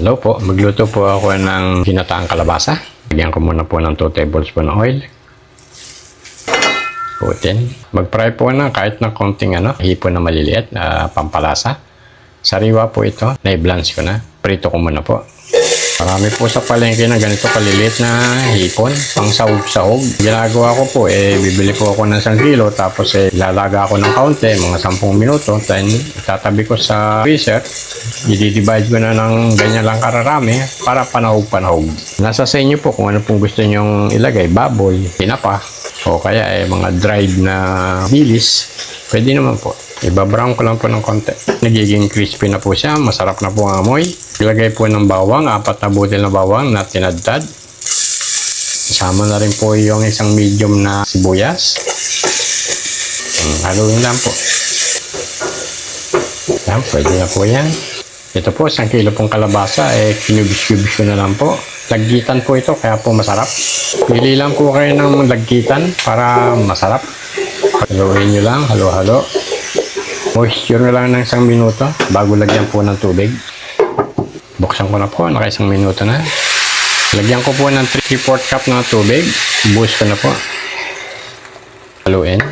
Hello po, magluto po ako ng ginataang kalabasa. Lagyan ko muna po ng 2 tablespoon ng oil. Putin. Mag-fry po na kahit na konting hipon na maliliit, pampalasa. Sariwa po ito, na-blanch ko na. Prito ko muna po. Marami po sa palengke na ganito kaliliit na hipon, pang sahog-sahog. Ginagawa ko po, bibili po ako ng 1 kilo, tapos ilalaga ako ng kaunti, mga 10 minuto, then itatabi ko sa freezer. I-divide ko na ng ganyan lang kararami para panahog-panahog. Nasa sa inyo po kung ano pong gusto nyong ilagay, baboy, tinapa, o kaya mga dried na bilis, pwede naman po. Ibabrown ko lang po ng konti. Nagiging crispy na po siya, masarap na po ang amoy. Ilagay po ng bawang, 4 na butil na bawang na tinadtad. Kasama na rin po yung isang medium na sibuyas. Haluin lang po. Yan, pwede na po yan. Ito po, 1 kilo pong kalabasa, kinubis-kubis ko na lang po. Laggitan po ito, kaya po masarap. Pili lang po kayo ng laggitan para masarap. Haluin nyo lang, halo-halo. Moisture na lang ng 1 minuto bago lagyan po ng tubig. Buksan ko na po, naka 1 minuto na. Lagyan ko po ng 3/4 cup na tubig. Buhos ko na po. Haluin.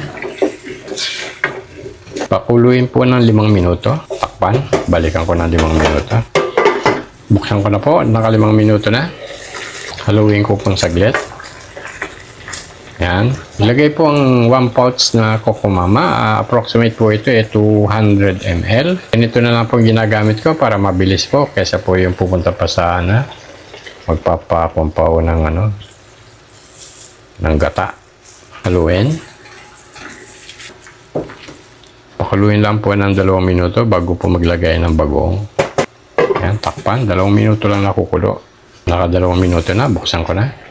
Pakuluin po ng 5 minuto. Takpan. Balikan ko ng 5 minuto. Buksan ko na po, naka 5 minuto na. Haluin ko pong saglit. Yan. Ilagay po ang 1 pouch na Cocomama. Approximate po ito 200 ml. Ganito na lang po ginagamit ko para mabilis po kaysa po yung pupunta pa sa magpapapumpaw ng ng gata. Haluin. Pakuluin lang po ng 2 minuto bago po maglagay ng bagoong. Yan, takpan. 2 minuto lang nakukulo. Naka 2 minuto na. Buksan ko na.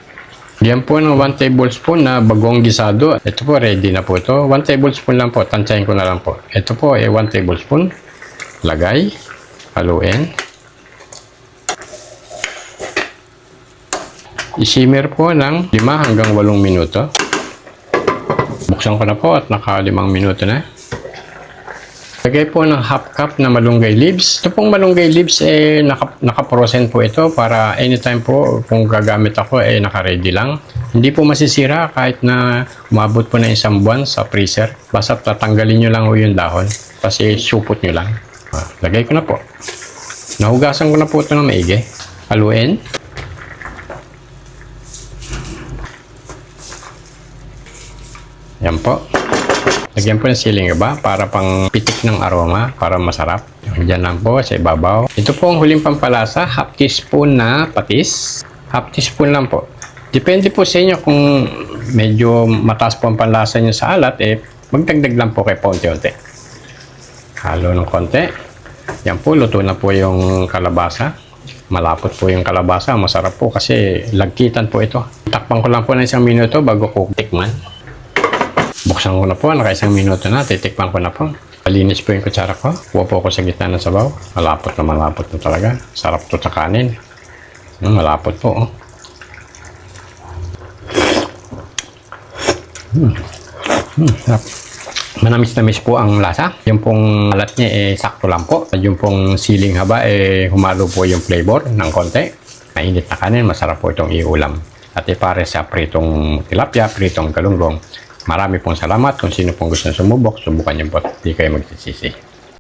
Yan po ng 1 tablespoon na bagong gisado. Ito po, ready na po ito. 1 tablespoon lang po. Tansyahin ko na lang po. Ito po 1 tablespoon. Lagay. Haluin. I-simmer po ng 5 hanggang 8 minuto. Buksan ko na po at naka 5 minuto na. Lagay po ng 1/2 cup na malunggay leaves. Ito pong malunggay leaves naka-frozen po ito para anytime po kung gagamit ako naka-ready lang. Hindi po masisira kahit na umabot po na 1 buwan sa freezer. Basta tatanggalin nyo lang po yung dahon kasi supot nyo lang. Lagay ko na po. Nahugasan ko na po ito ng maigi. Haluin. Yan po. Lagyan po ng siling iba para pang pitik ng aroma, para masarap. Diyan lang po sa ibabaw. Ito po ang huling pampalasa, 1/2 teaspoon na patis. 1/2 teaspoon lang po. Depende po sa inyo kung medyo mataas po ang panlasa nyo sa alat, magdagdag lang po kayo paunti-unti. Halo ng konti. Yan po, luto na po yung kalabasa. Malapot po yung kalabasa, masarap po kasi lagkitan po ito. Takpan ko lang po ng 1 minuto bago ko tikman. Buksan ko na po, naka 1 minuto na, titikpan ko na po. Malinis po yung kutsara ko. Kuha po ako sa gitna ng sabaw. Malapot na talaga. Sarap to sa kanin. Malapot po. Sarap. Manamis-namis po ang lasa. Yung pong alat niya sakto lang po. Yung pong siling haba humalo po yung flavor ng konti. Mainit na kanin, masarap po itong iulam. At pare sa pritong tilapia, pritong galunggong. Marami pong salamat. Kung sino pong gusto na sumubok, subukan niyo po. Hindi kayo magsisisi.